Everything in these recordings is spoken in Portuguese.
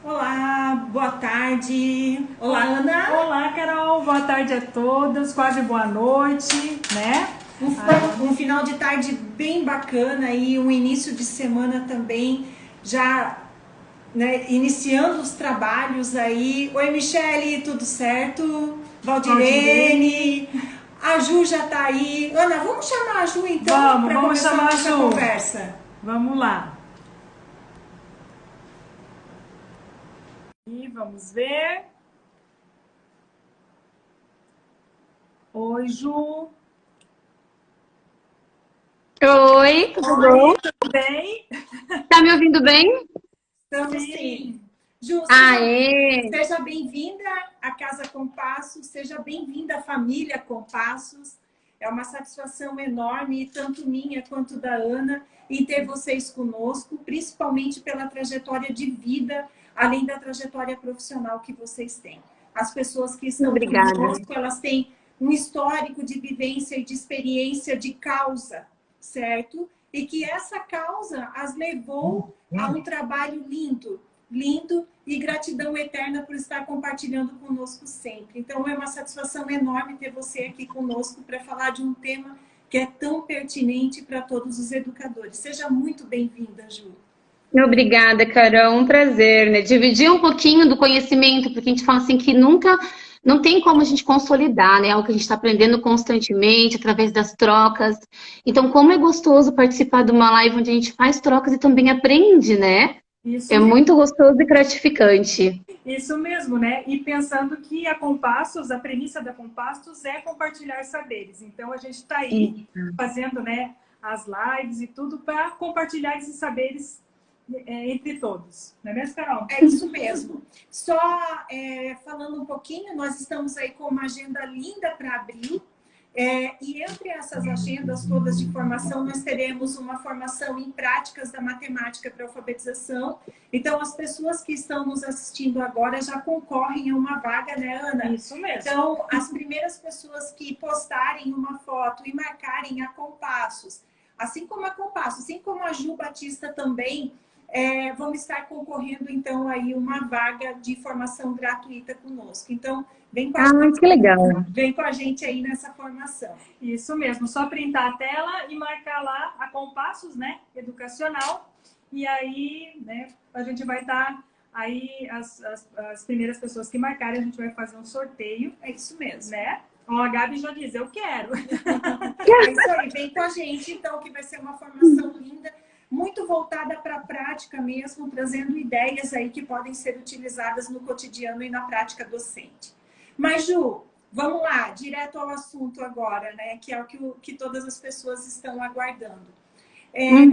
Olá, boa tarde. Olá, Ana. Olá, Carol. Boa tarde a todas. Quase boa noite, né? Um final de tarde bem bacana e um início de semana também já, né, iniciando os trabalhos aí. Oi, Michele, tudo certo? Valdirene. Valdirene, a Ju já tá aí. Ana, vamos chamar a Ju então para Vamos começar a chamar a nossa Ju. conversa. Vamos lá. E vamos ver. Oi, Ju. Oi, tudo Oi, bom? tudo bem? Tá me ouvindo bem? Estamos sim. Sim. Ju, Aê! seja bem-vinda à Casa Compassos, seja bem-vinda à família Compassos. É uma satisfação enorme, tanto minha quanto da Ana, em ter vocês conosco, principalmente pela trajetória de vida, além da trajetória profissional que vocês têm. As pessoas que estão Obrigada. conosco, elas têm um histórico de vivência e de experiência de causa, certo? E que essa causa as levou a um trabalho lindo, lindo e gratidão eterna por estar compartilhando conosco sempre. Então é uma satisfação enorme ter você aqui conosco para falar de um tema que é tão pertinente para todos os educadores. Seja muito bem-vinda, Ju. Obrigada, Carol. Um prazer, né? Dividir um pouquinho do conhecimento, porque a gente fala assim que nunca, não tem como a gente consolidar, né? Algo que a gente está aprendendo constantemente, através das trocas. Então, como é gostoso participar de uma live onde a gente faz trocas e também aprende, né? Isso É mesmo. muito gostoso e gratificante. Isso mesmo, né? E pensando que a Compassos, a premissa da Compassos é compartilhar saberes. Então, a gente está aí fazendo, né, as lives e tudo para compartilhar esses saberes entre todos. Não é mesmo, Carol? É isso mesmo. Só falando um pouquinho, nós estamos aí com uma agenda linda para abril. E entre essas agendas todas de formação, nós teremos uma formação em práticas da matemática para alfabetização. Então, as pessoas que estão nos assistindo agora já concorrem a uma vaga, né, Ana? Isso mesmo. Então, as primeiras pessoas que postarem uma foto e marcarem a Compassos, assim como a Compassos, assim como a Ju Batista também, vamos estar concorrendo, então, aí uma vaga de formação gratuita conosco. Então, vem com a gente, Que legal. vem com a gente aí nessa formação. Isso mesmo, só printar a tela e marcar lá a Compassos, né, educacional, e aí, né, a gente vai estar aí, as primeiras pessoas que marcarem, a gente vai fazer um sorteio. É isso mesmo. Né? Ó, a Gabi já diz, eu quero. É isso aí, vem com a gente, então, que vai ser uma formação linda, muito voltada para a prática mesmo, trazendo ideias aí que podem ser utilizadas no cotidiano e na prática docente. Mas, Ju, vamos lá, direto ao assunto agora, né? Que é o que todas as pessoas estão aguardando.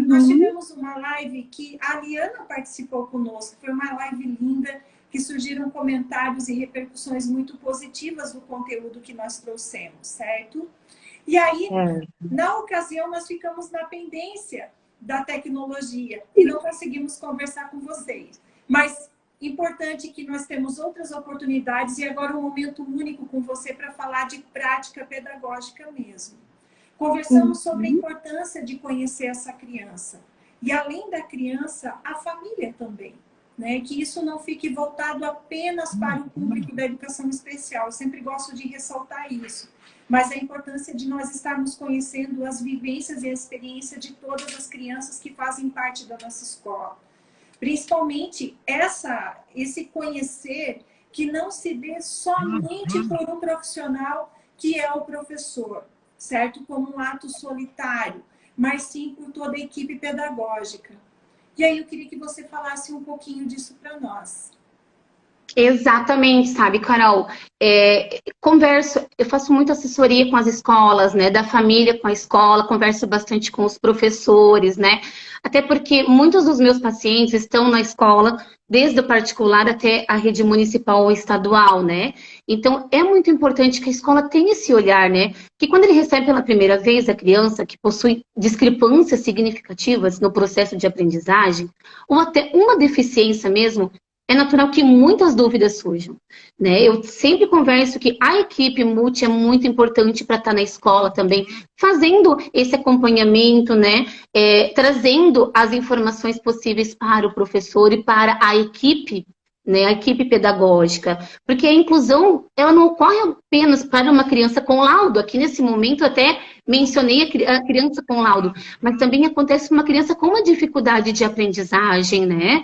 Nós tivemos uma live que a Liana participou conosco, foi uma live linda, que surgiram comentários e repercussões muito positivas do conteúdo que nós trouxemos, certo? E aí, na ocasião, nós ficamos na pendência da tecnologia e não conseguimos conversar com vocês. Mas importante que nós temos outras oportunidades e agora um momento único com você para falar de prática pedagógica mesmo. Conversamos sobre a importância de conhecer essa criança. E além da criança, a família também. Né? Que isso não fique voltado apenas para o público da educação especial. Eu sempre gosto de ressaltar isso. Mas a importância de nós estarmos conhecendo as vivências e a experiência de todas as crianças que fazem parte da nossa escola. Principalmente esse conhecer que não se dê somente por um profissional que é o professor, certo? Como um ato solitário, mas sim por toda a equipe pedagógica. E aí eu queria que você falasse um pouquinho disso para nós. Exatamente, sabe, Carol? Eu faço muita assessoria com as escolas, né? Da família com a escola, converso bastante com os professores, né? Até porque muitos dos meus pacientes estão na escola, desde o particular até a rede municipal ou estadual, né? Então, é muito importante que a escola tenha esse olhar, né? Que quando ele recebe pela primeira vez a criança que possui discrepâncias significativas no processo de aprendizagem, ou até uma deficiência mesmo, é natural que muitas dúvidas surjam, né? Eu sempre converso que a equipe multi é muito importante para estar na escola também, fazendo esse acompanhamento, né? Trazendo as informações possíveis para o professor e para a equipe, né, a equipe pedagógica, porque a inclusão, ela não ocorre apenas para uma criança com laudo. Aqui nesse momento até mencionei a criança com laudo, mas também acontece com uma criança com uma dificuldade de aprendizagem, né,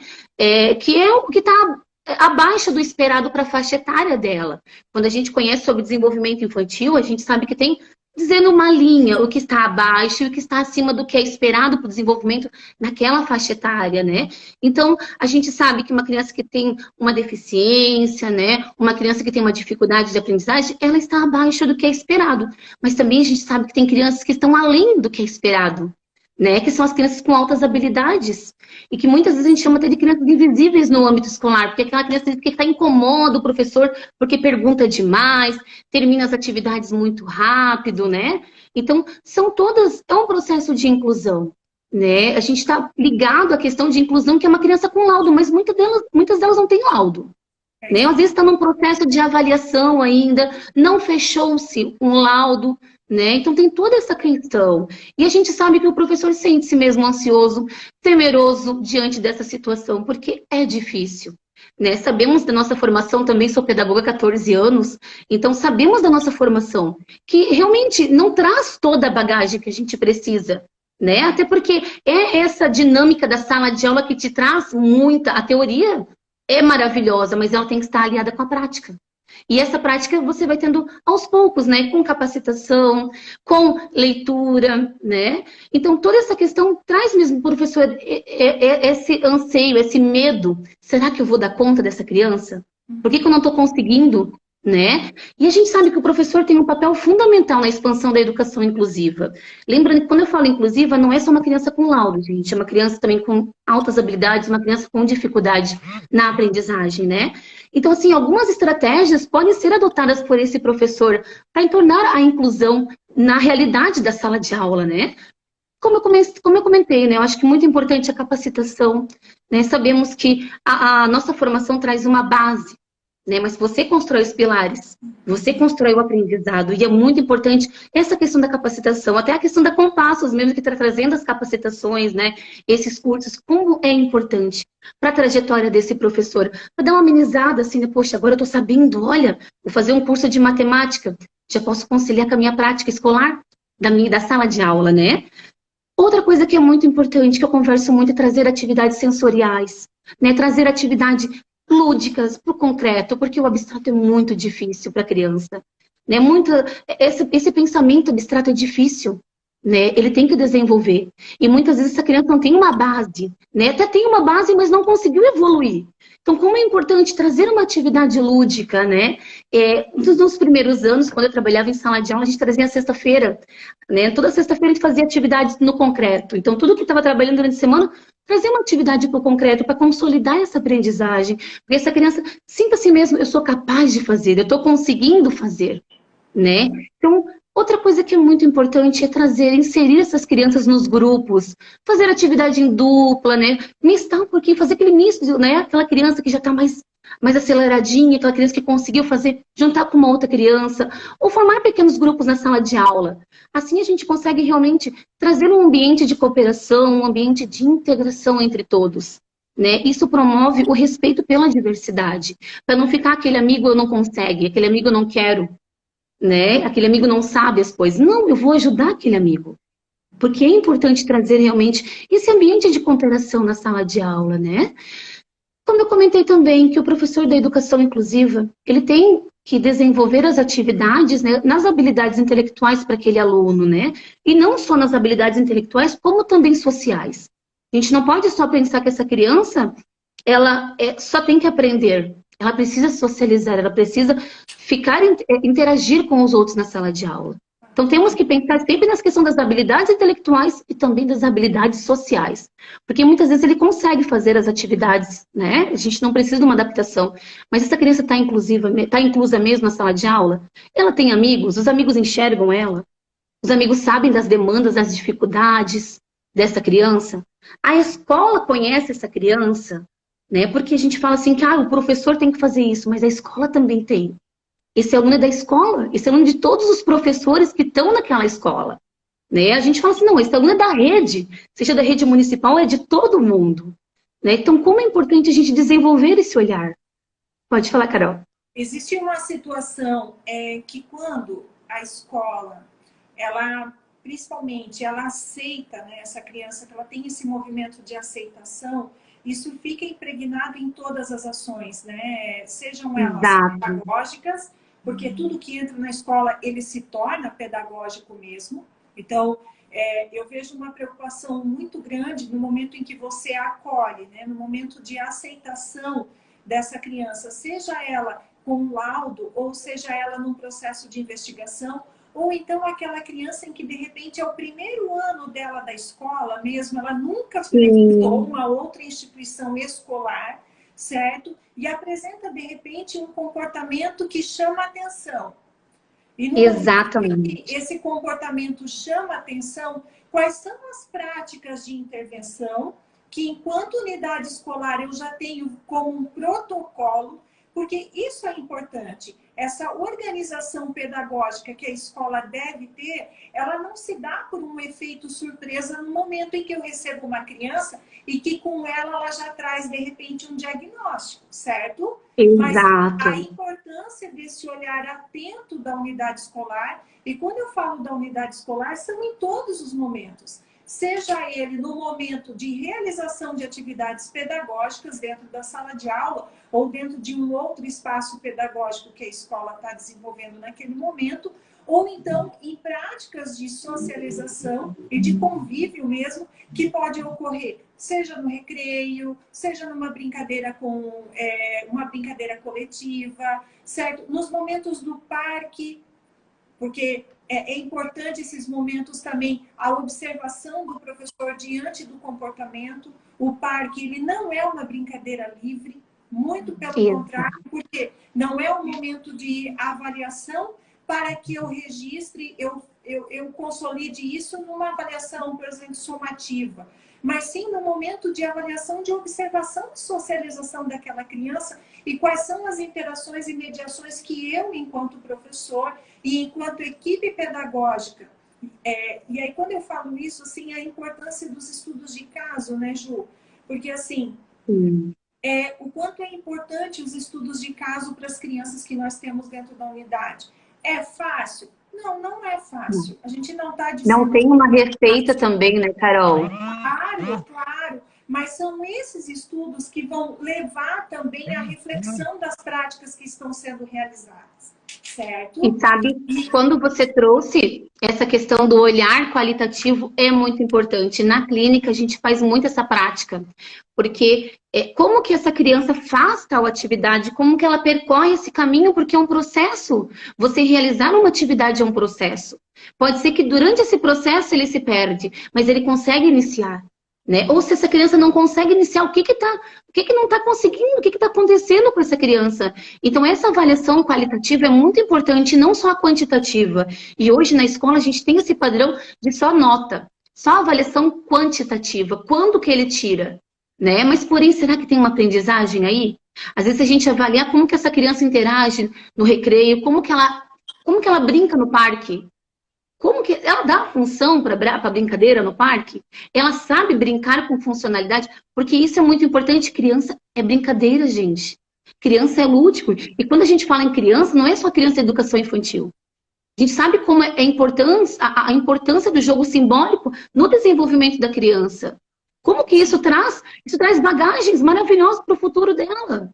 que é o que está abaixo do esperado para a faixa etária dela. Quando a gente conhece sobre desenvolvimento infantil, a gente sabe que tem, dizendo uma linha, o que está abaixo e o que está acima do que é esperado para o desenvolvimento naquela faixa etária, né? Então, a gente sabe que uma criança que tem uma deficiência, né? Uma criança que tem uma dificuldade de aprendizagem, ela está abaixo do que é esperado. Mas também a gente sabe que tem crianças que estão além do que é esperado, né? Que são as crianças com altas habilidades. E que muitas vezes a gente chama até de crianças invisíveis no âmbito escolar, porque aquela criança que está incomoda o professor porque pergunta demais, termina as atividades muito rápido, né? Então, são todas, é um processo de inclusão, né? A gente está ligado à questão de inclusão, que é uma criança com laudo, mas muitas delas não têm laudo, né? Às vezes está num processo de avaliação ainda, não fechou-se um laudo, né? Então tem toda essa questão. E a gente sabe que o professor sente-se mesmo ansioso, temeroso diante dessa situação, porque é difícil, né? Sabemos da nossa formação, também sou pedagoga há 14 anos, então sabemos da nossa formação, que realmente não traz toda a bagagem que a gente precisa, né? Até porque é essa dinâmica da sala de aula que te traz muita... A teoria é maravilhosa, mas ela tem que estar aliada com a prática. E essa prática você vai tendo aos poucos, né? Com capacitação, com leitura, né? Então, toda essa questão traz mesmo, professor, esse anseio, esse medo. Será que eu vou dar conta dessa criança? Por que eu não estou conseguindo, né? E a gente sabe que o professor tem um papel fundamental na expansão da educação inclusiva. Lembrando que quando eu falo inclusiva, não é só uma criança com laudo, gente. É uma criança também com altas habilidades, uma criança com dificuldade na aprendizagem, né? Então, assim, algumas estratégias podem ser adotadas por esse professor para tornar a inclusão na realidade da sala de aula, né? Como eu comentei, né? Eu acho que muito importante a capacitação, né? Sabemos que a nossa formação traz uma base, né? Mas você constrói os pilares, você constrói o aprendizado, e é muito importante essa questão da capacitação, até a questão da Compassos mesmo, que está trazendo as capacitações, né? Esses cursos, como é importante para a trajetória desse professor, para dar uma amenizada assim, né? Poxa, agora eu estou sabendo, olha, vou fazer um curso de matemática, já posso conciliar com a minha prática escolar da sala de aula, né? Outra coisa que é muito importante, que eu converso muito, é trazer atividades sensoriais, né? Trazer atividade lúdicas para o concreto, porque o abstrato é muito difícil para a criança, né? Esse pensamento abstrato é difícil, né? Ele tem que desenvolver. E muitas vezes essa criança não tem uma base, né? Até tem uma base, mas não conseguiu evoluir. Então, como é importante trazer uma atividade lúdica, né? Nos primeiros anos, quando eu trabalhava em sala de aula, a gente trazia a sexta-feira, né? Toda sexta-feira a gente fazia atividades no concreto. Então, tudo que estava trabalhando durante a semana, trazer uma atividade para o concreto, para consolidar essa aprendizagem. Porque essa criança sinta-se mesmo, eu sou capaz de fazer, eu estou conseguindo fazer, né? Então, outra coisa que é muito importante é inserir essas crianças nos grupos, fazer atividade em dupla, né? Mistar um pouquinho, fazer aquele misto, né? Aquela criança que já está mais aceleradinha, aquela criança que conseguiu juntar com uma outra criança, ou formar pequenos grupos na sala de aula. Assim a gente consegue realmente trazer um ambiente de cooperação, um ambiente de integração entre todos, né? Isso promove o respeito pela diversidade, para não ficar aquele amigo eu não consegue, aquele amigo eu não quero, né? Aquele amigo não sabe as coisas. Não, eu vou ajudar aquele amigo. Porque é importante trazer realmente esse ambiente de cooperação na sala de aula, né? Como eu comentei também que o professor da educação inclusiva, ele tem que desenvolver as atividades, né, nas habilidades intelectuais para aquele aluno, né? E não só nas habilidades intelectuais, como também sociais. A gente não pode só pensar que essa criança, ela só tem que aprender. Ela precisa socializar, ela precisa interagir com os outros na sala de aula. Então, temos que pensar sempre nas questões das habilidades intelectuais e também das habilidades sociais. Porque muitas vezes ele consegue fazer as atividades, né? A gente não precisa de uma adaptação. Mas essa criança está inclusa mesmo na sala de aula? Ela tem amigos? Os amigos enxergam ela? Os amigos sabem das demandas, das dificuldades dessa criança? A escola conhece essa criança? Né? Porque a gente fala assim que o professor tem que fazer isso, mas a escola também tem. Esse aluno é da escola, esse aluno é de todos os professores que estão naquela escola. Né? A gente fala assim, não, esse aluno é da rede, seja da rede municipal, é de todo mundo. Né? Então, como é importante a gente desenvolver esse olhar, Pode falar, Carol. Existe uma situação que quando a escola, ela, principalmente, ela aceita, né, essa criança, que ela tem esse movimento de aceitação, isso fica impregnado em todas as ações, né? Sejam elas pedagógicas, porque tudo que entra na escola, ele se torna pedagógico mesmo. Então, eu vejo uma preocupação muito grande no momento em que você acolhe, né? No momento de aceitação dessa criança, seja ela com um laudo, ou seja ela num processo de investigação, ou então aquela criança em que, de repente, é o primeiro ano dela da escola mesmo, ela nunca frequentou uma outra instituição escolar, certo? E apresenta, de repente, um comportamento que chama atenção. E no Exatamente. que esse comportamento chama atenção, quais são as práticas de intervenção que, enquanto unidade escolar, eu já tenho como um protocolo, porque isso é importante. Essa organização pedagógica que a escola deve ter, ela não se dá por um efeito surpresa no momento em que eu recebo uma criança e que com ela já traz, de repente, um diagnóstico, certo? Exato. Mas a importância desse olhar atento da unidade escolar, e quando eu falo da unidade escolar, são em todos os momentos. Seja ele no momento de realização de atividades pedagógicas dentro da sala de aula ou dentro de um outro espaço pedagógico que a escola está desenvolvendo naquele momento, ou então em práticas de socialização e de convívio mesmo que pode ocorrer, seja no recreio, seja numa brincadeira uma brincadeira coletiva, certo? Nos momentos do parque, porque é importante esses momentos também, a observação do professor diante do comportamento. O parque, ele não é uma brincadeira livre, muito pelo contrário, porque não é um momento de avaliação para que eu registre, eu consolide isso numa avaliação, por exemplo, somativa, mas sim no momento de avaliação, de observação e socialização daquela criança e quais são as interações e mediações que eu, enquanto professor e enquanto equipe pedagógica, e aí quando eu falo isso, assim, a importância dos estudos de caso, né, Ju? Porque, assim, o quanto é importante os estudos de caso para as crianças que nós temos dentro da unidade. É fácil? Não, não é fácil. A gente não está dizendo... Não tem uma receita também, né, Carol? Claro, claro. Mas são esses estudos que vão levar também à reflexão das práticas que estão sendo realizadas, certo? E sabe, quando você trouxe essa questão do olhar qualitativo, é muito importante. Na clínica, a gente faz muito essa prática. Porque como que essa criança faz tal atividade? Como que ela percorre esse caminho? Porque é um processo. Você realizar uma atividade é um processo. Pode ser que durante esse processo ele se perde, mas ele consegue iniciar. Né? Ou se essa criança não consegue iniciar, o que não está conseguindo, o que está acontecendo com essa criança? Então, essa avaliação qualitativa é muito importante, não só a quantitativa. E hoje na escola a gente tem esse padrão de só nota, só avaliação quantitativa. Quando que ele tira? Né? Mas, porém, será que tem uma aprendizagem aí? Às vezes a gente avalia como que essa criança interage no recreio, como que ela brinca no parque. Como que ela dá função para a brincadeira no parque? Ela sabe brincar com funcionalidade? Porque isso é muito importante. Criança é brincadeira, gente. Criança é lúdico. E quando a gente fala em criança, não é só criança e educação infantil. A gente sabe como é a importância do jogo simbólico no desenvolvimento da criança. Como que isso traz? Isso traz bagagens maravilhosas para o futuro dela.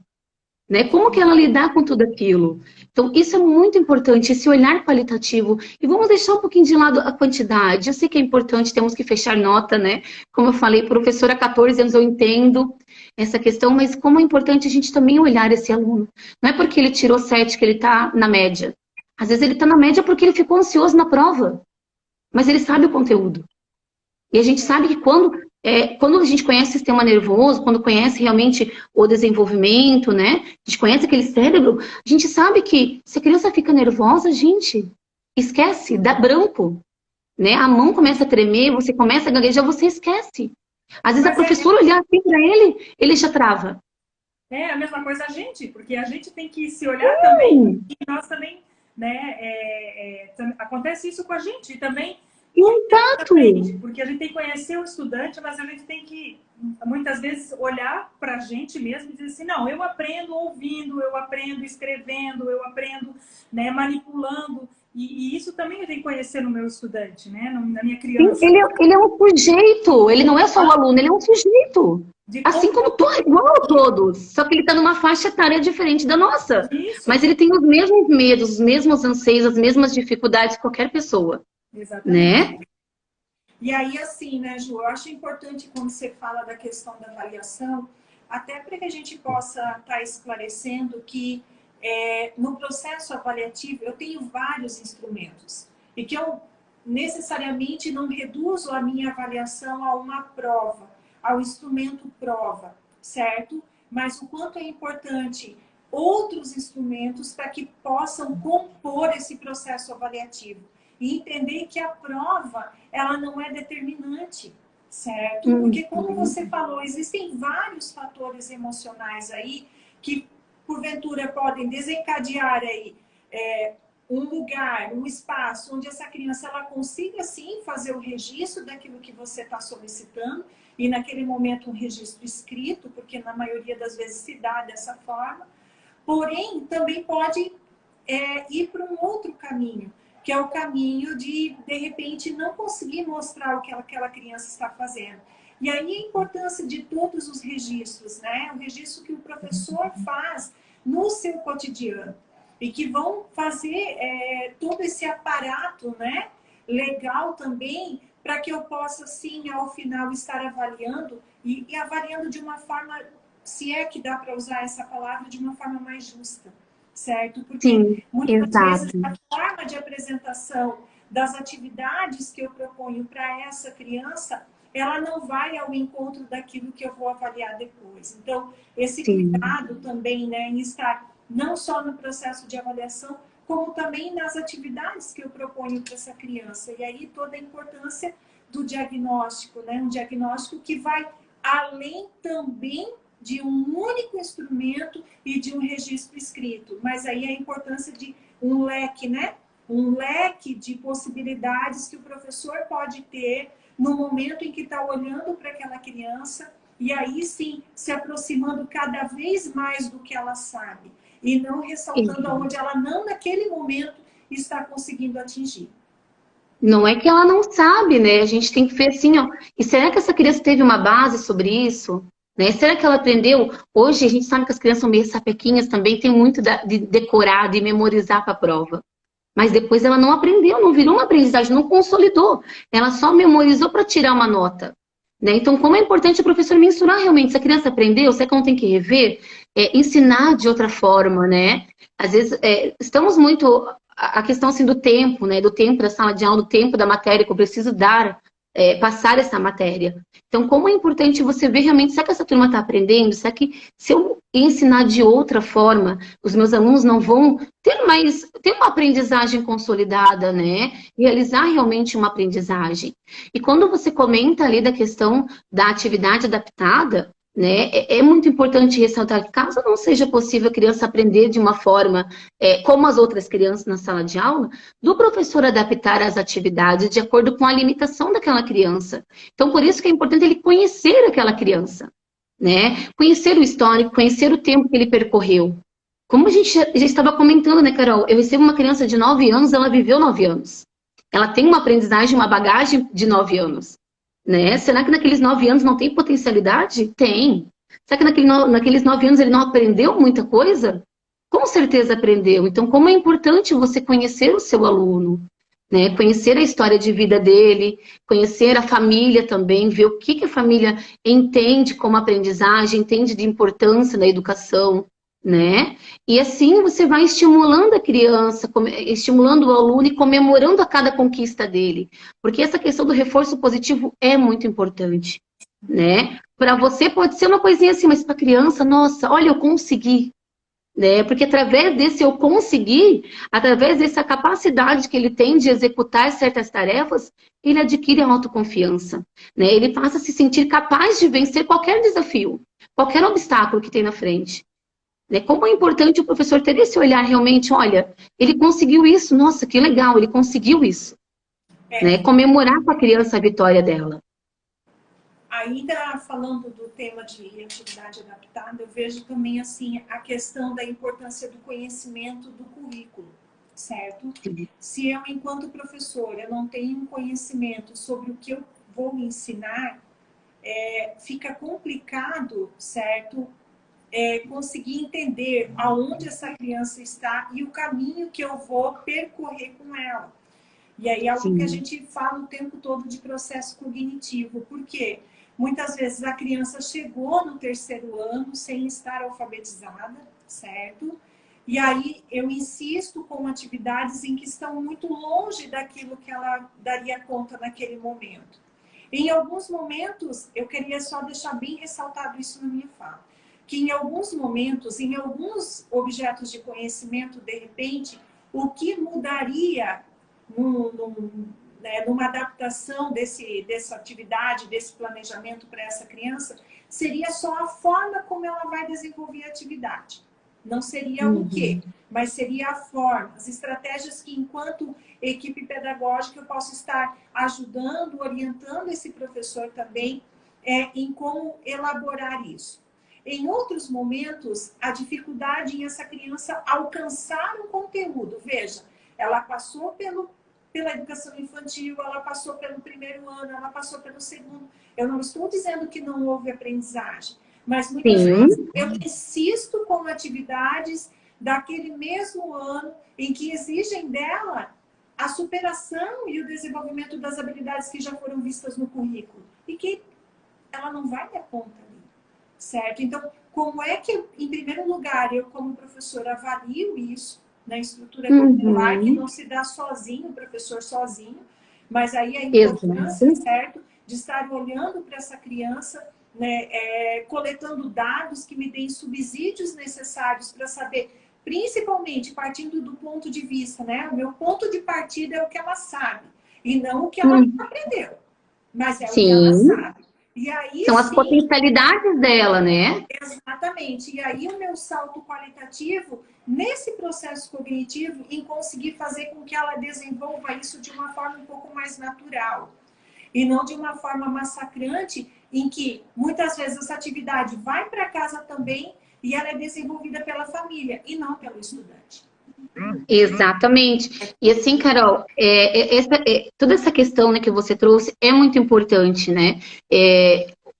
Né? Como que ela lidar com tudo aquilo? Então, isso é muito importante, esse olhar qualitativo. E vamos deixar um pouquinho de lado a quantidade. Eu sei que é importante, temos que fechar nota, né? Como eu falei, professora há 14 anos, eu entendo essa questão, mas como é importante a gente também olhar esse aluno. Não é porque ele tirou 7 que ele está na média. Às vezes ele está na média porque ele ficou ansioso na prova. Mas ele sabe o conteúdo. E a gente sabe que quando a gente conhece o sistema nervoso, quando conhece realmente o desenvolvimento, né? A gente conhece aquele cérebro, a gente sabe que se a criança fica nervosa, gente, esquece, dá branco. Né? A mão começa a tremer, você começa a gaguejar, você esquece. Às vezes a professora olhar assim para ele já trava. É a mesma coisa a gente, porque a gente tem que se olhar também, e nós também, né? Acontece isso com a gente, e também Exato. Porque a gente tem que conhecer o estudante, mas a gente tem que, muitas vezes, olhar para a gente mesmo e dizer assim, não, eu aprendo ouvindo, eu aprendo escrevendo, eu aprendo, né, manipulando. E isso também eu tenho que conhecer no meu estudante, né, na minha criança. Sim, ele é um sujeito, ele não é só o aluno, ele é um sujeito. Assim como todo, igual a todos, só que ele está numa faixa etária diferente da nossa. Isso. Mas ele tem os mesmos medos, os mesmos anseios, as mesmas dificuldades que qualquer pessoa. Exatamente. Né? E aí, assim, né, Ju, eu acho importante quando você fala da questão da avaliação, até para que a gente possa estar esclarecendo que no processo avaliativo eu tenho vários instrumentos e que eu necessariamente não reduzo a minha avaliação a uma prova, ao instrumento prova, certo? Mas o quanto é importante outros instrumentos para que possam compor esse processo avaliativo. E entender que a prova, ela não é determinante, certo? Porque como você falou, existem vários fatores emocionais aí que, porventura, podem desencadear aí um lugar, um espaço onde essa criança ela consiga, sim, fazer o registro daquilo que você está solicitando e, naquele momento, um registro escrito, porque na maioria das vezes se dá dessa forma. Porém, também pode ir para um outro caminho, que é o caminho de repente, não conseguir mostrar o que aquela criança está fazendo. E aí a importância de todos os registros, né? O registro que o professor faz no seu cotidiano e que vão fazer todo esse aparato, né, legal também, para que eu possa, sim, ao final, estar avaliando e avaliando de uma forma, se é que dá para usar essa palavra, de uma forma mais justa. Certo? Porque sim, muitas exato. vezes a forma de apresentação das atividades que eu proponho para essa criança, ela não vai ao encontro daquilo que eu vou avaliar depois. Então, esse cuidado também, né, em estar não só no processo de avaliação, como também nas atividades que eu proponho para essa criança. E aí toda a importância do diagnóstico, né? Um diagnóstico que vai além também de um único instrumento e de um registro escrito. Mas aí a importância de um leque, né? Um leque de possibilidades que o professor pode ter no momento em que está olhando para aquela criança e aí sim se aproximando cada vez mais do que ela sabe e não ressaltando onde ela não naquele momento está conseguindo atingir. Não é que ela não sabe, né? A gente tem que ver assim, ó. E será que essa criança teve uma base sobre isso? Né? Será que ela aprendeu? Hoje a gente sabe que as crianças são meio sapequinhas também, tem muito de decorar, de memorizar para a prova. Mas depois ela não aprendeu, não virou uma aprendizagem, não consolidou. Ela só memorizou para tirar uma nota. Né? Então, como é importante o professor mensurar realmente se a criança aprendeu, será que não tem que rever? Ensinar de outra forma, né? Às vezes, estamos muito... A questão assim, do tempo, né? Do tempo da sala de aula, do tempo da matéria que eu preciso dar, passar essa matéria. Então, como é importante você ver realmente, será que essa turma está aprendendo? Será que se eu ensinar de outra forma, os meus alunos não vão ter uma aprendizagem consolidada, né? Realizar realmente uma aprendizagem. E quando você comenta ali da questão da atividade adaptada, né, é muito importante ressaltar que caso não seja possível a criança aprender de uma forma como as outras crianças na sala de aula, do professor adaptar as atividades de acordo com a limitação daquela criança. Então, por isso que é importante ele conhecer aquela criança, né? Conhecer o histórico, conhecer o tempo que ele percorreu. Como a gente já estava comentando, né, Carol? Eu recebo uma criança de 9 anos, ela viveu 9 anos. Ela tem uma aprendizagem, uma bagagem de 9 anos. Né? Será que naqueles 9 anos não tem potencialidade? Tem. Será que naqueles 9 anos ele não aprendeu muita coisa? Com certeza aprendeu. Então, como é importante você conhecer o seu aluno, né? Conhecer a história de vida dele, conhecer a família também, ver o que a família entende como aprendizagem, entende de importância na educação, né? E assim você vai estimulando a criança, estimulando o aluno e comemorando a cada conquista dele. Porque essa questão do reforço positivo é muito importante, né? Para você pode ser uma coisinha assim, mas para a criança, nossa, olha, eu consegui. Né? Porque através desse eu conseguir, através dessa capacidade que ele tem de executar certas tarefas, ele adquire a autoconfiança. Né? Ele passa a se sentir capaz de vencer qualquer desafio, qualquer obstáculo que tem na frente. Como é importante o professor ter esse olhar realmente, olha, ele conseguiu isso, nossa, que legal, ele conseguiu isso. né? Comemorar com a criança a vitória dela. Ainda falando do tema de atividade adaptada, eu vejo também assim a questão da importância do conhecimento do currículo, certo? Se eu, enquanto professora, eu não tenho um conhecimento sobre o que eu vou ensinar, fica complicado, certo? Conseguir entender aonde essa criança está e o caminho que eu vou percorrer com ela. E aí é algo que a gente fala o tempo todo de processo cognitivo. Por quê? Muitas vezes a criança chegou no 3º ano sem estar alfabetizada, certo? E aí eu insisto com atividades em que estão muito longe daquilo que ela daria conta naquele momento. Em alguns momentos, eu queria só deixar bem ressaltado isso na minha fala, que em alguns momentos, em alguns objetos de conhecimento, de repente, o que mudaria numa adaptação dessa atividade, desse planejamento para essa criança, seria só a forma como ela vai desenvolver a atividade. Não seria o quê, mas seria a forma, as estratégias que, enquanto equipe pedagógica, eu posso estar ajudando, orientando esse professor também em como elaborar isso. Em outros momentos, a dificuldade em essa criança alcançar um conteúdo. Veja, ela passou pela educação infantil, ela passou pelo 1º ano, ela passou pelo 2º. Eu não estou dizendo que não houve aprendizagem, mas muitas vezes eu insisto com atividades daquele mesmo ano em que exigem dela a superação e o desenvolvimento das habilidades que já foram vistas no currículo e que ela não vai dar conta ali, certo? Então, como é que, em primeiro lugar, eu como professora avalio isso na estrutura curricular, que não se dá sozinho, o professor sozinho, mas aí a importância, certo, de estar olhando para essa criança, né, coletando dados que me deem subsídios necessários para saber, principalmente partindo do ponto de vista, né, o meu ponto de partida é o que ela sabe, e não o que ela aprendeu, mas é o que ela sabe. E aí, são as potencialidades dela, né? Exatamente. E aí o meu salto qualitativo nesse processo cognitivo em conseguir fazer com que ela desenvolva isso de uma forma um pouco mais natural. E não de uma forma massacrante, em que muitas vezes essa atividade vai para casa também e ela é desenvolvida pela família e não pelo estudante. Exatamente. E assim, Carol, toda essa questão, né, que você trouxe é muito importante, né?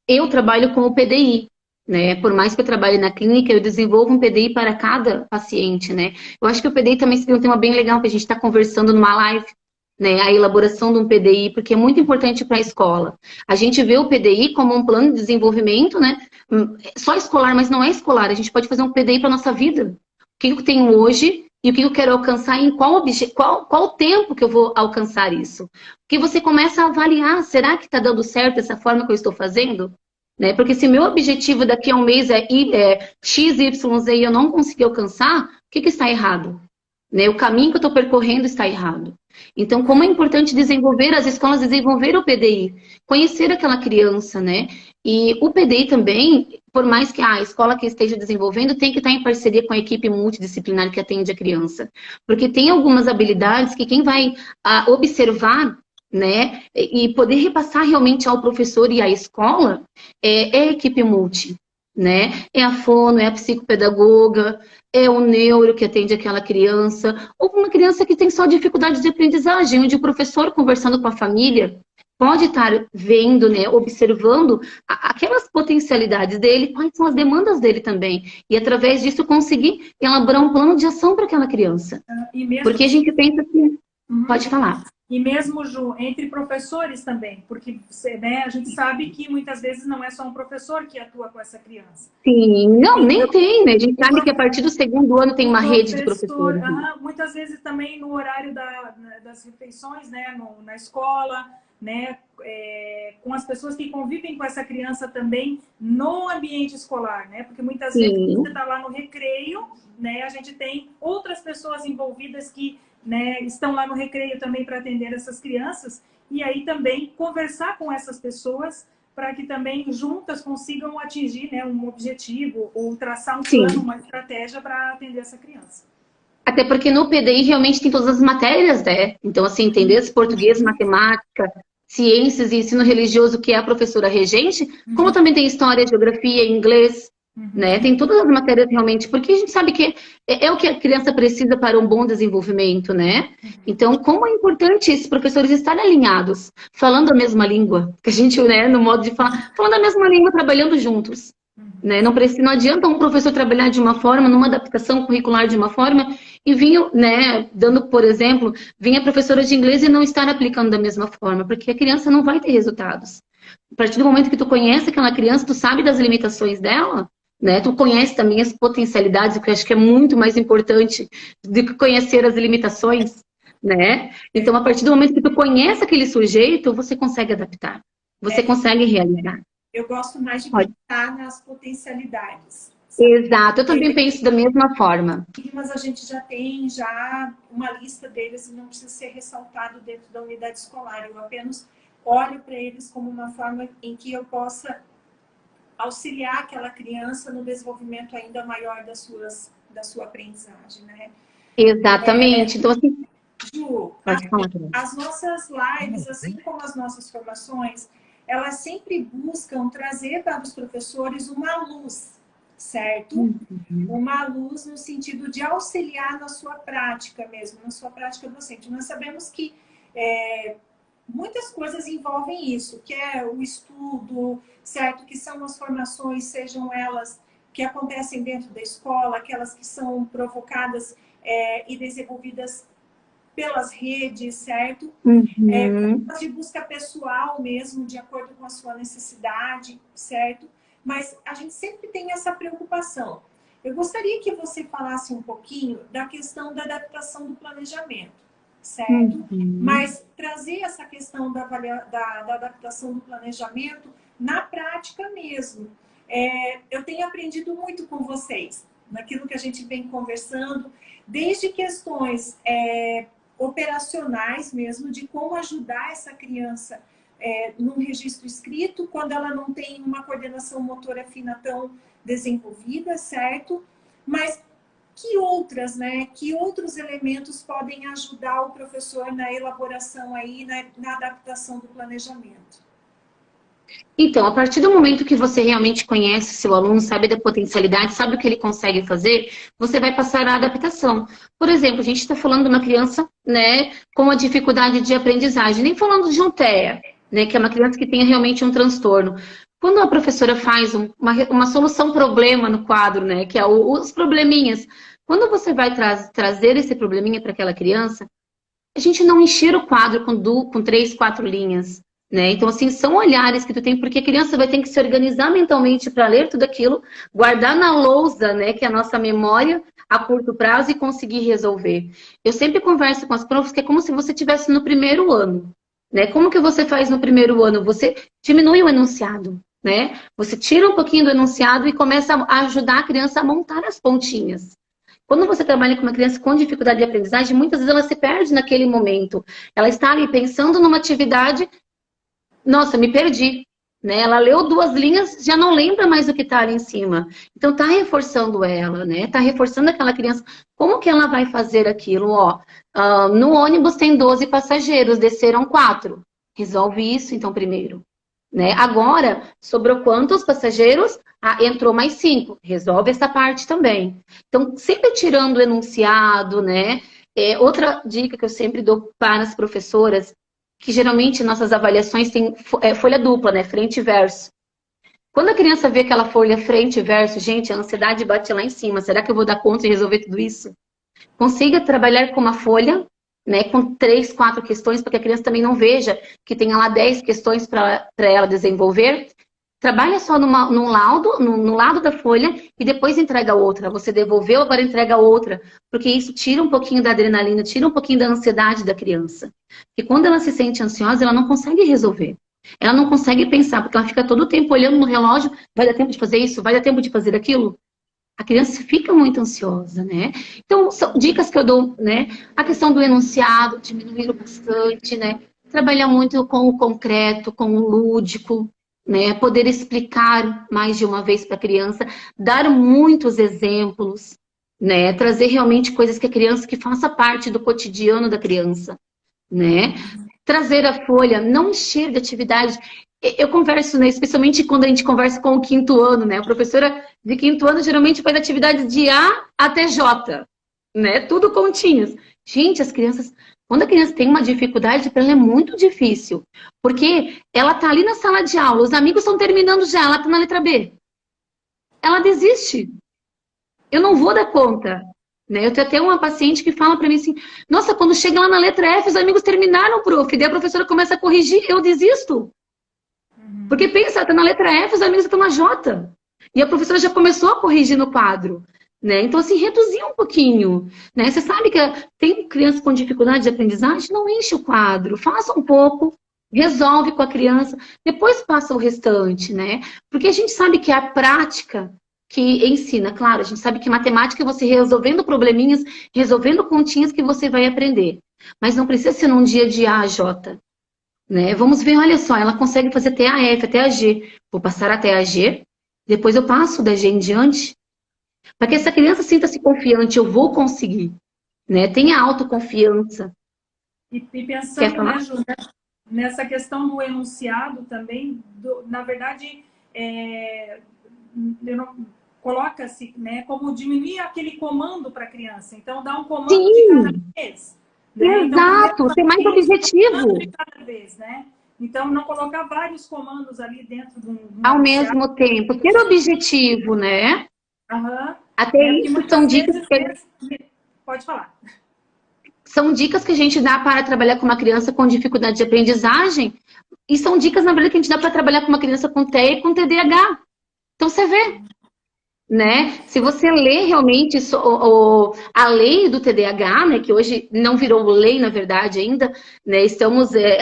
Eu trabalho com o PDI, né? Por mais que eu trabalhe na clínica, eu desenvolvo um PDI para cada paciente, né? Eu acho que o PDI também seria um tema bem legal que a gente está conversando numa live, né? A elaboração de um PDI, porque é muito importante para a escola. A gente vê o PDI como um plano de desenvolvimento, né? Só escolar, mas não é escolar. A gente pode fazer um PDI para a nossa vida. O que eu tenho hoje e o que eu quero alcançar, em qual o tempo que eu vou alcançar isso. Porque você começa a avaliar, será que está dando certo dessa forma que eu estou fazendo? Né? Porque se meu objetivo daqui a um mês é X, Y, Z e eu não conseguir alcançar, o que está errado? Né? O caminho que eu estou percorrendo está errado. Então, como é importante desenvolver, as escolas desenvolver o PDI, conhecer aquela criança, né? E o PDI também, por mais que a escola que esteja desenvolvendo, tem que estar em parceria com a equipe multidisciplinar que atende a criança. Porque tem algumas habilidades que quem vai observar, né, e poder repassar realmente ao professor e à escola é a equipe multi, né? É a fono, é a psicopedagoga, é o neuro que atende aquela criança, ou uma criança que tem só dificuldade de aprendizagem, onde o professor, conversando com a família, pode estar vendo, né, observando aquelas potencialidades dele, quais são as demandas dele também, e através disso conseguir elaborar um plano de ação para aquela criança. Porque a gente pensa assim, pode falar. E mesmo, Ju, entre professores também, porque né, a gente sabe que muitas vezes não é só um professor que atua com essa criança. Sim, não, nem tem, né? A gente sabe que a partir do 2º ano tem uma rede de professores. Muitas vezes também no horário das refeições, né, na escola, né, com as pessoas que convivem com essa criança também no ambiente escolar, né? Porque muitas vezes você está lá no recreio, né? A gente tem outras pessoas envolvidas que, né, estão lá no recreio também para atender essas crianças, e aí também conversar com essas pessoas para que também juntas consigam atingir, né, um objetivo ou traçar um plano, uma estratégia para atender essa criança. Até porque no PDI realmente tem todas as matérias, né? Então, assim, tem desde português, matemática, ciências e ensino religioso, que é a professora regente, como também tem história, geografia, inglês, né? Tem todas as matérias realmente, porque a gente sabe que é o que a criança precisa para um bom desenvolvimento, né? Então, como é importante esses professores estarem alinhados, falando a mesma língua, que a gente, né, no modo de falar, falando a mesma língua, trabalhando juntos. Né? Não adianta um professor trabalhar de uma forma, numa adaptação curricular de uma forma, e vinha, né, dando, por exemplo, vinha a professora de inglês e não estar aplicando da mesma forma, porque a criança não vai ter resultados. A partir do momento que tu conhece aquela criança, tu sabe das limitações dela, né? Tu conhece também as potencialidades, que eu acho que é muito mais importante do que conhecer as limitações, né? Então, a partir do momento que tu conhece aquele sujeito, você consegue adaptar, você consegue realizar. Eu gosto mais de pensar nas potencialidades. Sabe? Exato, eu também penso da mesma forma. Mas a gente já tem uma lista deles e não precisa ser ressaltado dentro da unidade escolar. Eu apenas olho para eles como uma forma em que eu possa auxiliar aquela criança no desenvolvimento ainda maior da sua aprendizagem, né? Exatamente. Então, assim, Ju, as nossas lives, assim como as nossas formações, elas sempre buscam trazer para os professores uma luz, certo? Uma luz no sentido de auxiliar na sua prática mesmo, na sua prática docente. Nós sabemos que muitas coisas envolvem isso, que é o estudo, certo? Que são as formações, sejam elas que acontecem dentro da escola, aquelas que são provocadas e desenvolvidas pelas redes, certo? De busca pessoal mesmo, de acordo com a sua necessidade, certo? Mas a gente sempre tem essa preocupação. Eu gostaria que você falasse um pouquinho da questão da adaptação do planejamento, certo? Mas trazer essa questão da adaptação do planejamento na prática mesmo. Eu tenho aprendido muito com vocês, naquilo que a gente vem conversando, desde questões operacionais mesmo, de como ajudar essa criança num registro escrito, quando ela não tem uma coordenação motora fina tão desenvolvida, certo? Mas que outras, né? Que outros elementos podem ajudar o professor na elaboração aí, na adaptação do planejamento? Então, a partir do momento que você realmente conhece seu aluno, sabe da potencialidade, sabe o que ele consegue fazer, você vai passar a adaptação. Por exemplo, a gente está falando de uma criança, né, com uma dificuldade de aprendizagem, nem falando de um TEA, né, que é uma criança que tenha realmente um transtorno. Quando a professora faz uma solução-problema no quadro, né, que é os probleminhas, quando você vai trazer esse probleminha para aquela criança, a gente não encher o quadro com 3, 4 linhas. Né? Então, assim, são olhares que tu tem, porque a criança vai ter que se organizar mentalmente para ler tudo aquilo, guardar na lousa, né, que é a nossa memória a curto prazo e conseguir resolver. Eu sempre converso com as profs que é como se você estivesse no primeiro ano. Né? Como que você faz no primeiro ano? Você diminui o enunciado, né? Você tira um pouquinho do enunciado e começa a ajudar a criança a montar as pontinhas. Quando você trabalha com uma criança com dificuldade de aprendizagem, muitas vezes ela se perde naquele momento. Ela está ali pensando numa atividade. Nossa, me perdi, né? Ela leu 2 linhas, já não lembra mais o que está ali em cima. Então, tá reforçando ela, né? Tá reforçando aquela criança. Como que ela vai fazer aquilo? Ó, no ônibus tem 12 passageiros, desceram 4. Resolve isso, então, primeiro. Né? Agora, sobrou quantos passageiros? Entrou mais 5. Resolve essa parte também. Então, sempre tirando o enunciado, né? Outra dica que eu sempre dou para as professoras, que geralmente nossas avaliações têm folha dupla, né? Frente e verso. Quando a criança vê aquela folha frente e verso, gente, a ansiedade bate lá em cima. Será que eu vou dar conta de resolver tudo isso? Consiga trabalhar com uma folha, né? Com 3, 4 questões, para que a criança também não veja que tenha lá 10 questões para ela desenvolver. Trabalha só no lado da folha e depois entrega outra. Você devolveu, agora entrega outra. Porque isso tira um pouquinho da adrenalina, tira um pouquinho da ansiedade da criança. Porque quando ela se sente ansiosa, ela não consegue resolver. Ela não consegue pensar, porque ela fica todo o tempo olhando no relógio. Vai dar tempo de fazer isso? Vai dar tempo de fazer aquilo? A criança fica muito ansiosa, né? Então, são dicas que eu dou, né? A questão do enunciado, diminuir bastante, né? Trabalhar muito com o concreto, com o lúdico. Né, poder explicar mais de uma vez para a criança, dar muitos exemplos, né? Trazer realmente coisas que a criança, que faça parte do cotidiano da criança, né? Trazer a folha, não encher de atividade. Eu converso, né, especialmente quando a gente conversa com o quinto ano, né? A professora de quinto ano geralmente faz atividade de A até J, né? Tudo continhos. Gente, as crianças, quando a criança tem uma dificuldade, para ela é muito difícil. Porque ela tá ali na sala de aula, os amigos estão terminando já, ela tá na letra B. Ela desiste. Eu não vou dar conta. Né? Eu tenho até uma paciente que fala para mim assim, nossa, quando chega lá na letra F, os amigos terminaram, prof. Daí a professora começa a corrigir, eu desisto. Porque pensa, tá na letra F, os amigos estão na J. E a professora já começou a corrigir no quadro. Né? Então, assim, reduzir um pouquinho. Né? Você sabe que tem criança com dificuldade de aprendizagem? Não enche o quadro. Faça um pouco, resolve com a criança, depois passa o restante. Né? Porque a gente sabe que a prática que ensina, claro, a gente sabe que matemática é você resolvendo probleminhas, resolvendo continhas que você vai aprender. Mas não precisa ser num dia de A a J. Né? Vamos ver, olha só, ela consegue fazer até a F, até a G. Vou passar até a G, depois eu passo da G em diante. Para que essa criança sinta-se confiante, eu vou conseguir. Né? Tenha autoconfiança. E pensando, né, Ju, nessa questão do enunciado também, na verdade, coloca-se, né, como diminuir aquele comando para a criança. Então, dá um comando de cada vez. Né? Exato, então, ser mais objetivo. De cada vez, né? Então, não colocar vários comandos ali dentro de um ao mesmo tempo. Ter objetivo, né? Uhum. Até isso são dicas Pode falar. São dicas que a gente dá para trabalhar com uma criança com dificuldade de aprendizagem. E são dicas, na verdade, que a gente dá para trabalhar com uma criança com TEA e com TDAH. Então, você vê. Né? Se você lê realmente a lei do TDAH, né, que hoje não virou lei, na verdade, ainda, né,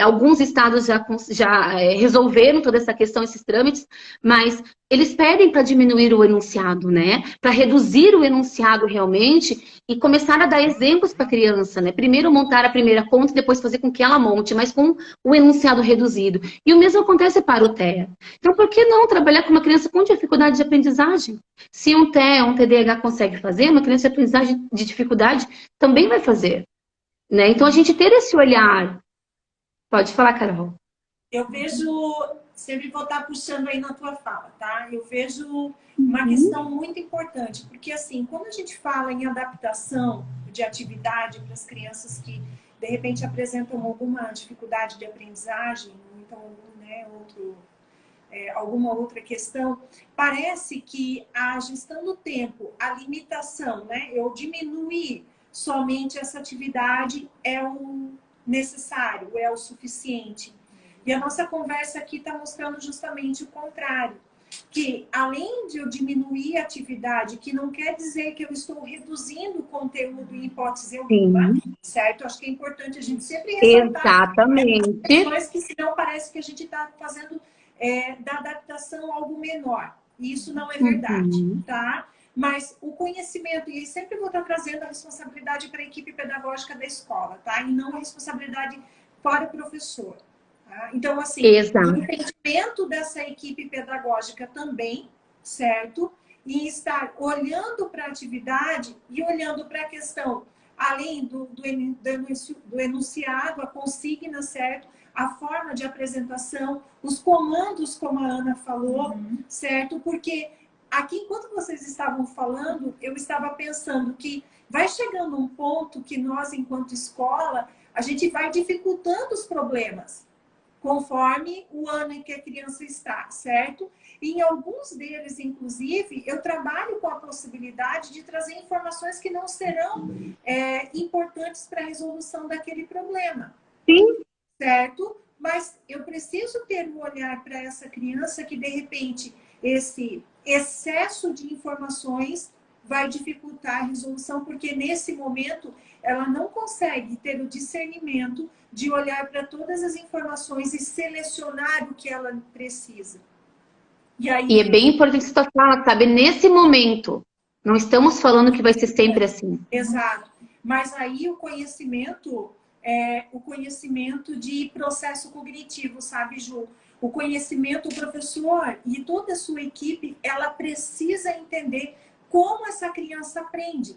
alguns estados já resolveram toda essa questão, esses trâmites, mas eles pedem para diminuir o enunciado, né, para reduzir o enunciado realmente e começar a dar exemplos para a criança, né, primeiro montar a primeira conta e depois fazer com que ela monte, mas com o enunciado reduzido. E o mesmo acontece para o TEA. Então, por que não trabalhar com uma criança com dificuldade de aprendizagem? Se um TEA, um TDAH consegue fazer, uma criança de aprendizagem de dificuldade também vai fazer. Né? Então, a gente ter esse olhar. Pode falar, Carol. Eu vejo, sempre vou estar puxando aí na tua fala, tá? Eu vejo uma questão muito importante, porque assim, quando a gente fala em adaptação de atividade para as crianças que, de repente, apresentam alguma dificuldade de aprendizagem, ou então, né, alguma outra questão, parece que a gestão do tempo, a limitação, né? Eu diminuir somente essa atividade é o necessário, é o suficiente. E a nossa conversa aqui está mostrando justamente o contrário. Que além de eu diminuir a atividade, que não quer dizer que eu estou reduzindo o conteúdo em hipótese alguma, certo? Acho que é importante a gente sempre ressaltar. Exatamente. Questões que senão parece que a gente está fazendo da adaptação algo menor. E isso não é verdade, tá? Mas o conhecimento, e sempre vou estar trazendo a responsabilidade para a equipe pedagógica da escola, tá? E não a responsabilidade para o professor. Tá? Então, assim, o entendimento dessa equipe pedagógica também, certo? E estar olhando para a atividade e olhando para a questão, além do enunciado, a consigna, certo? A forma de apresentação, os comandos, como a Ana falou, certo? Porque aqui, enquanto vocês estavam falando, eu estava pensando que vai chegando um ponto que nós, enquanto escola, a gente vai dificultando os problemas, conforme o ano em que a criança está, certo? E em alguns deles, inclusive, eu trabalho com a possibilidade de trazer informações que não serão importantes para a resolução daquele problema. Sim. Certo? Mas eu preciso ter um olhar para essa criança que, de repente, esse excesso de informações vai dificultar a resolução, porque nesse momento ela não consegue ter o discernimento de olhar para todas as informações e selecionar o que ela precisa. E é bem importante que você fala, sabe? Nesse momento, não estamos falando que vai ser sempre assim. Exato. Mas aí o conhecimento de processo cognitivo, sabe, Ju? O conhecimento, o professor e toda a sua equipe, ela precisa entender como essa criança aprende.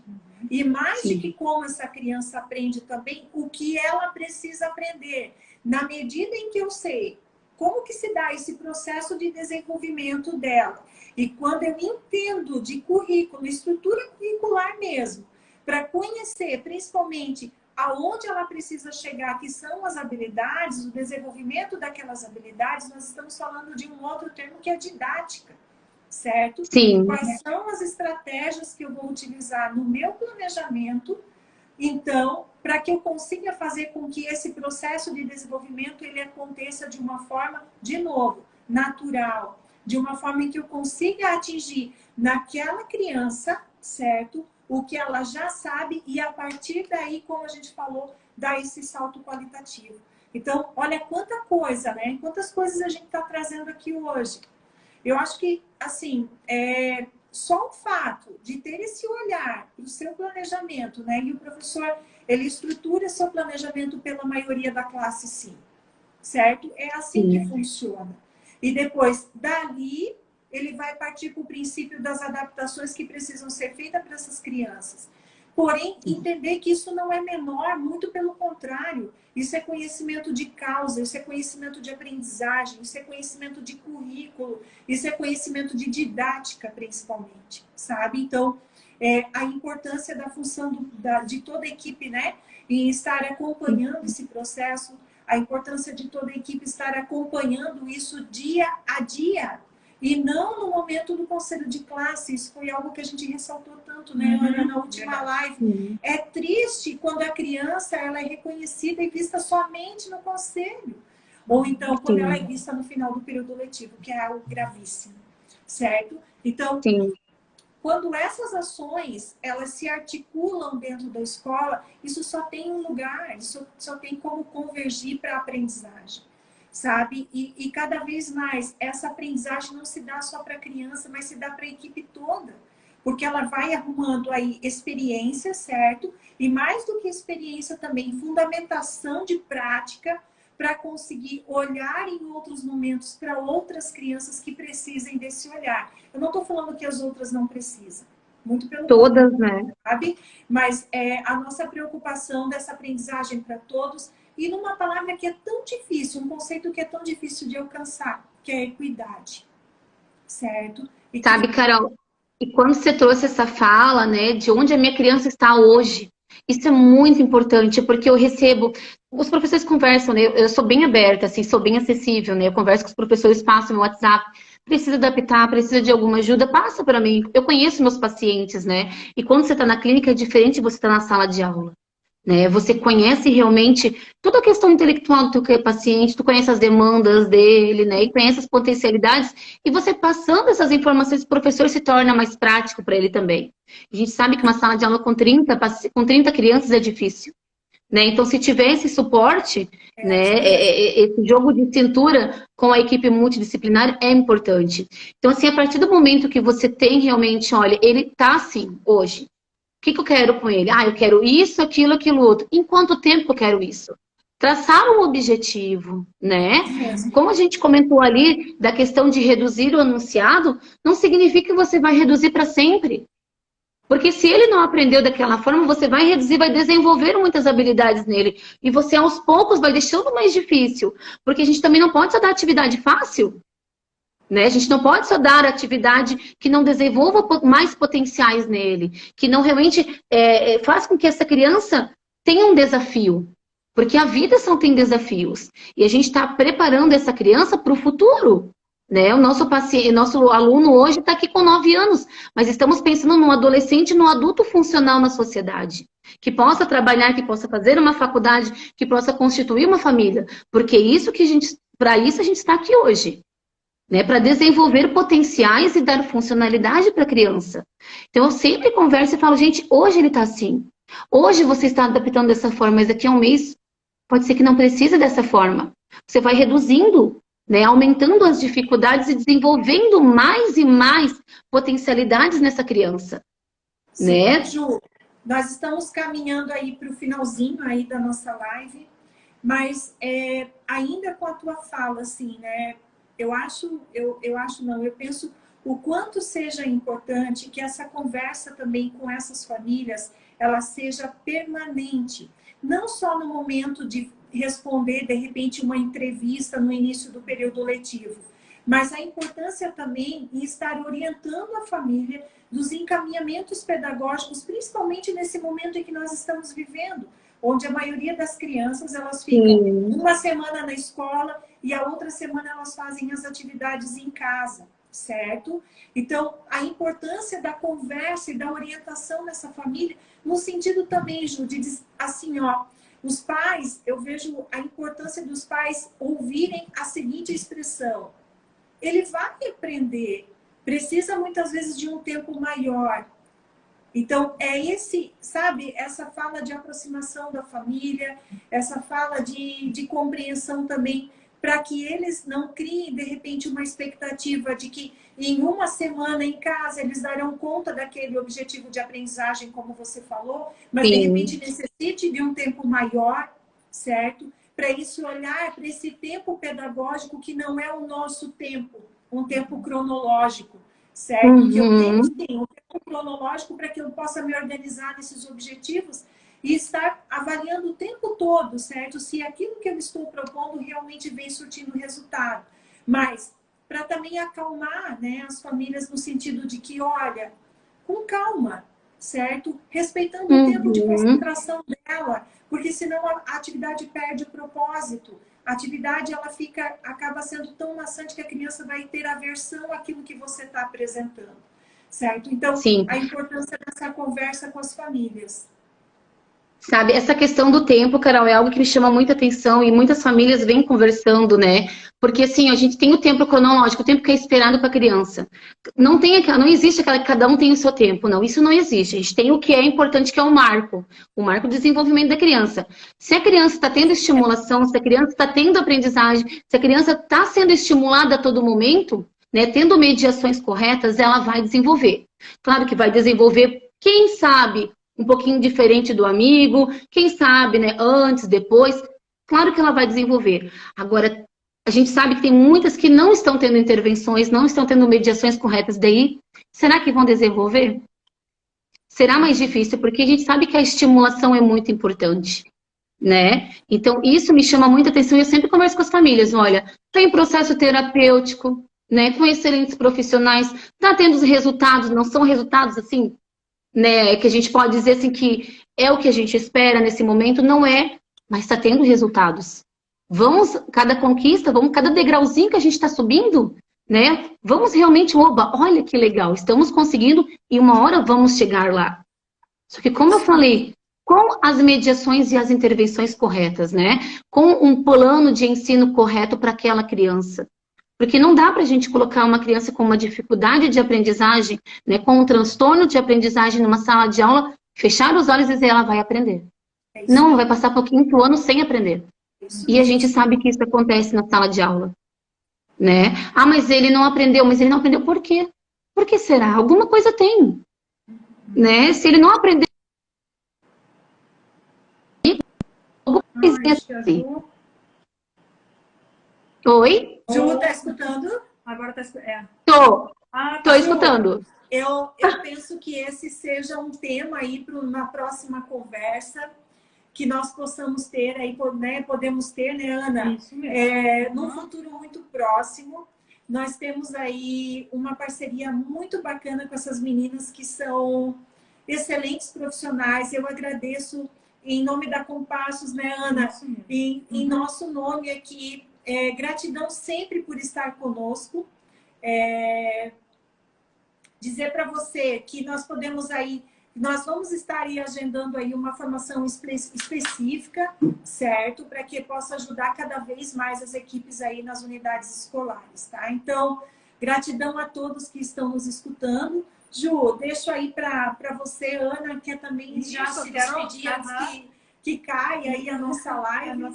E mais Sim. de que como essa criança aprende também, o que ela precisa aprender. Na medida em que eu sei como que se dá esse processo de desenvolvimento dela, e quando eu entendo de currículo, estrutura curricular mesmo, para conhecer principalmente aonde ela precisa chegar, que são as habilidades, o desenvolvimento daquelas habilidades, nós estamos falando de um outro termo que é didática, certo? Sim. Quais são as estratégias que eu vou utilizar no meu planejamento, então, para que eu consiga fazer com que esse processo de desenvolvimento ele aconteça de uma forma, de novo, natural, de uma forma em que eu consiga atingir naquela criança, certo? O que ela já sabe e a partir daí, como a gente falou, dar esse salto qualitativo. Então, olha quanta coisa, né? Quantas coisas a gente está trazendo aqui hoje. Eu acho que, assim, só o fato de ter esse olhar para o seu planejamento, né? E o professor, ele estrutura seu planejamento pela maioria da classe, sim. Certo? É assim que funciona. E depois, dali, ele vai partir para o princípio das adaptações que precisam ser feitas para essas crianças. Porém, entender que isso não é menor, muito pelo contrário. Isso é conhecimento de causa, isso é conhecimento de aprendizagem, isso é conhecimento de currículo, isso é conhecimento de didática, principalmente, sabe? Então, a importância da função de toda a equipe, né? Em estar acompanhando esse processo, a importância de toda a equipe estar acompanhando isso dia a dia. E não no momento do conselho de classe. Isso foi algo que a gente ressaltou tanto, né, Ana, na última live. É triste quando a criança ela é reconhecida e vista somente no conselho. Ou então, quando ela é vista no final do período letivo, que é algo gravíssimo. Certo? Então, quando essas ações elas se articulam dentro da escola, isso só tem um lugar, isso só tem como convergir para a aprendizagem, sabe? E cada vez mais, essa aprendizagem não se dá só para a criança, mas se dá para a equipe toda, porque ela vai arrumando aí experiência, certo? E mais do que experiência também, fundamentação de prática, para conseguir olhar em outros momentos para outras crianças que precisem desse olhar. Eu não estou falando que as outras não precisam. Muito pelo Todas, né? Sabe? Mas a nossa preocupação dessa aprendizagem para todos, e numa palavra que é tão difícil, um conceito que é tão difícil de alcançar, que é a equidade. Certo? E Sabe, Carol, e quando você trouxe essa fala, né, de onde a minha criança está hoje, isso é muito importante, porque eu recebo, os professores conversam, né, eu sou bem aberta, assim, sou bem acessível, né, eu converso com os professores, passo meu WhatsApp, precisa adaptar, precisa de alguma ajuda, passa para mim, eu conheço meus pacientes, né, e quando você está na clínica é diferente de você estar na sala de aula. Né? Você conhece realmente toda a questão intelectual do teu paciente, tu conhece as demandas dele, né? E conhece as potencialidades, e você passando essas informações, o professor se torna mais prático para ele também. A gente sabe que uma sala de aula com 30 crianças é difícil. Né? Então, se tiver esse suporte, né, esse jogo de cintura com a equipe multidisciplinar é importante. Então, assim, a partir do momento que você tem realmente, olha, ele está assim hoje. O que eu quero com ele? Ah, eu quero isso, aquilo, aquilo outro. Em quanto tempo eu quero isso? Traçar um objetivo, né? Como a gente comentou ali da questão de reduzir o anunciado, não significa que você vai reduzir para sempre. Porque se ele não aprendeu daquela forma, você vai reduzir, vai desenvolver muitas habilidades nele. E você, aos poucos, vai deixando mais difícil. Porque a gente também não pode só dar atividade fácil. Né? A gente não pode só dar atividade que não desenvolva mais potenciais nele, que não realmente faz com que essa criança tenha um desafio. Porque a vida só tem desafios. E a gente está preparando essa criança para o futuro. Né? O nosso paciente, nosso aluno hoje está aqui com 9 anos, mas estamos pensando num adolescente, num adulto funcional na sociedade. Que possa trabalhar, que possa fazer uma faculdade, que possa constituir uma família. Porque para isso a gente está aqui hoje. Né, para desenvolver potenciais e dar funcionalidade para a criança. Então, eu sempre converso e falo, gente, hoje ele está assim. Hoje você está adaptando dessa forma, mas daqui a um mês pode ser que não precise dessa forma. Você vai reduzindo, né, aumentando as dificuldades e desenvolvendo mais e mais potencialidades nessa criança. Sim, né? Ju, nós estamos caminhando aí para o finalzinho aí da nossa live, mas ainda com a tua fala, assim, né? Eu penso o quanto seja importante que essa conversa também com essas famílias, ela seja permanente. Não só no momento de responder, de repente, uma entrevista no início do período letivo, mas a importância também em estar orientando a família dos encaminhamentos pedagógicos, principalmente nesse momento em que nós estamos vivendo, onde a maioria das crianças, elas ficam uma semana na escola e a outra semana elas fazem as atividades em casa, certo? Então, a importância da conversa e da orientação nessa família, no sentido também, Ju, de assim, ó, os pais, eu vejo a importância dos pais ouvirem a seguinte expressão: ele vai aprender, precisa muitas vezes de um tempo maior. Então, é esse, sabe, essa fala de aproximação da família, essa fala de compreensão também, para que eles não criem, de repente, uma expectativa de que em uma semana em casa eles darão conta daquele objetivo de aprendizagem, como você falou, mas de repente necessite de um tempo maior, certo? Para isso olhar para esse tempo pedagógico que não é o nosso tempo, um tempo cronológico, certo? Que eu tenho, sim, um tempo cronológico para que eu possa me organizar nesses objetivos e estar avaliando o tempo todo, certo? Se aquilo que eu estou propondo realmente vem surtindo resultado. Mas, para também acalmar, né, as famílias no sentido de que, olha, com calma, certo? Respeitando o tempo de concentração dela, porque senão a atividade perde o propósito. A atividade, ela acaba sendo tão maçante que a criança vai ter aversão àquilo que você está apresentando, certo? Então, a importância dessa conversa com as famílias. Sabe, essa questão do tempo, Carol, é algo que me chama muita atenção e muitas famílias vêm conversando, né? Porque assim, a gente tem o tempo cronológico, o tempo que é esperado para a criança. Não existe aquela que cada um tem o seu tempo, não. Isso não existe. A gente tem o que é importante, que é o marco do desenvolvimento da criança. Se a criança está tendo estimulação, se a criança está tendo aprendizagem, se a criança está sendo estimulada a todo momento, né, tendo mediações corretas, ela vai desenvolver. Claro que vai desenvolver, quem sabe, um pouquinho diferente do amigo, quem sabe, né, antes, depois, claro que ela vai desenvolver. Agora, a gente sabe que tem muitas que não estão tendo intervenções, não estão tendo mediações corretas, daí, será que vão desenvolver? Será mais difícil, porque a gente sabe que a estimulação é muito importante, né? Então, isso me chama muita atenção e eu sempre converso com as famílias, olha, tem processo terapêutico, né, com excelentes profissionais, tá tendo os resultados, não são resultados, assim, né, que a gente pode dizer assim que é o que a gente espera nesse momento, não é, mas está tendo resultados. Vamos, cada conquista, cada degrauzinho que a gente está subindo, né? Vamos realmente, oba, olha que legal, estamos conseguindo e uma hora vamos chegar lá. Só que como eu falei, com as mediações e as intervenções corretas, né? Com um plano de ensino correto para aquela criança. Porque não dá para a gente colocar uma criança com uma dificuldade de aprendizagem, né, com um transtorno de aprendizagem numa sala de aula, fechar os olhos e dizer ela vai aprender. Não, vai passar por 5º ano sem aprender. E a gente sabe que isso acontece na sala de aula. Né? Ah, mas ele não aprendeu. Mas ele não aprendeu por quê? Por que será? Alguma coisa tem. Né? Se ele não aprendeu... Alguma coisa tem. Oi? Ju, tá escutando? Agora tá escutando. Tô escutando. Eu penso que esse seja um tema aí para uma próxima conversa que nós possamos ter aí, né? Podemos ter, né, Ana? Isso mesmo. Num futuro muito próximo. Nós temos aí uma parceria muito bacana com essas meninas que são excelentes profissionais. Eu agradeço em nome da Compassos, né, Ana? Em nosso nome aqui. Gratidão sempre por estar conosco. Dizer para você que nós vamos estar aí agendando aí uma formação específica, certo? Para que possa ajudar cada vez mais as equipes aí nas unidades escolares, tá? Então, gratidão a todos que estão nos escutando. Ju, deixo aí para você, Ana, que também já se despedir antes que caia aí a nossa live.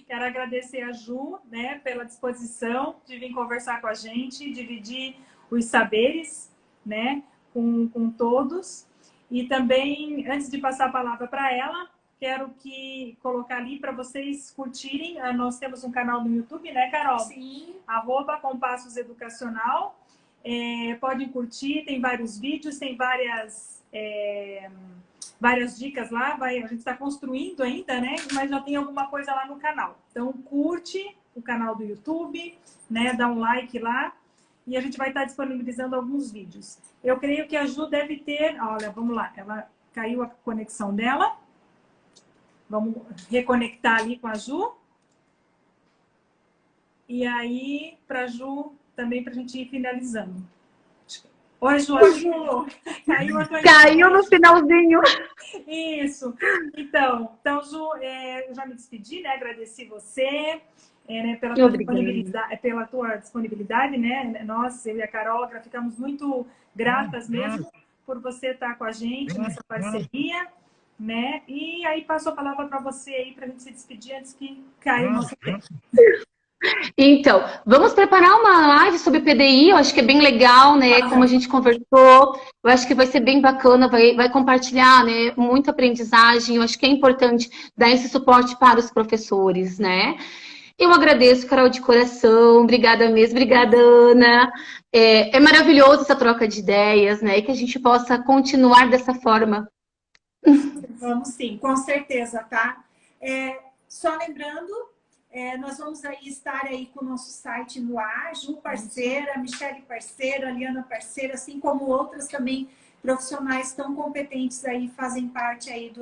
Quero agradecer a Ju, né, pela disposição de vir conversar com a gente, dividir os saberes, né, com todos. E também, antes de passar a palavra para ela, quero colocar ali para vocês curtirem. Nós temos um canal no YouTube, né, Carol? Sim. @Compassos Educacional. podem curtir, tem vários vídeos, tem várias dicas lá, a gente está construindo ainda, né? Mas já tem alguma coisa lá no canal. Então, curte o canal do YouTube, né? Dá um like lá e a gente vai estar disponibilizando alguns vídeos. Eu creio que a Ju deve ter... Olha, vamos lá, ela caiu a conexão dela. Vamos reconectar ali com a Ju. E aí, para a Ju, também para a gente ir finalizando. Oi, Ju. Caiu no finalzinho. Isso. Então Ju, eu já me despedi, né? Agradeci você, né, pela tua disponibilidade, né? Nós, eu e a Carol, ficamos muito gratas mesmo por você estar com a gente nessa parceria, né? E aí passo a palavra para você aí, para a gente se despedir antes que caia o nosso tempo. Então, vamos preparar uma live sobre PDI, eu acho que é bem legal, né? Como a gente conversou, eu acho que vai ser bem bacana, vai compartilhar, né? Muita aprendizagem, eu acho que é importante dar esse suporte para os professores, né? Eu agradeço, Carol, de coração, obrigada mesmo, obrigada, Ana. É maravilhoso essa troca de ideias, né? E que a gente possa continuar dessa forma. Vamos sim, com certeza, tá? Só lembrando... nós vamos aí estar aí com o nosso site no ar, Ju parceira, Michele parceira, Liana parceira, assim como outras também profissionais tão competentes aí, fazem parte aí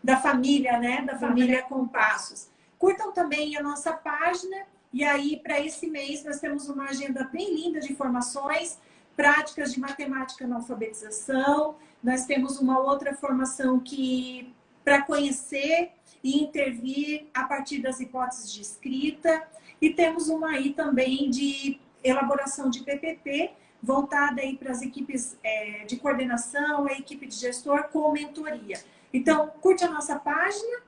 da família, né? Da família Compassos. Curtam também a nossa página e aí para esse mês nós temos uma agenda bem linda de informações, práticas de matemática na alfabetização, nós temos uma outra formação que para conhecer e intervir a partir das hipóteses de escrita. E temos uma aí também de elaboração de PPT, voltada aí para as equipes de coordenação, a equipe de gestor com mentoria. Então, curte a nossa página,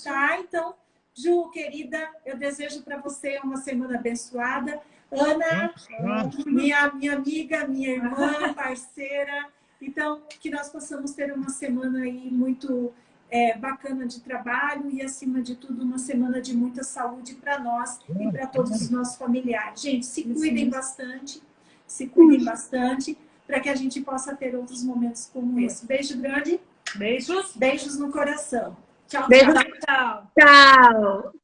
tá? Então, Ju, querida, eu desejo para você uma semana abençoada. Ana, minha amiga, minha irmã, parceira. Então, que nós possamos ter uma semana aí muito... bacana de trabalho e, acima de tudo, uma semana de muita saúde para nós e para todos os nossos familiares. Gente, se cuidem bastante para que a gente possa ter outros momentos como esse. Beijo grande. Beijos. Beijos no coração. Tchau, Beijo. tchau. Tchau.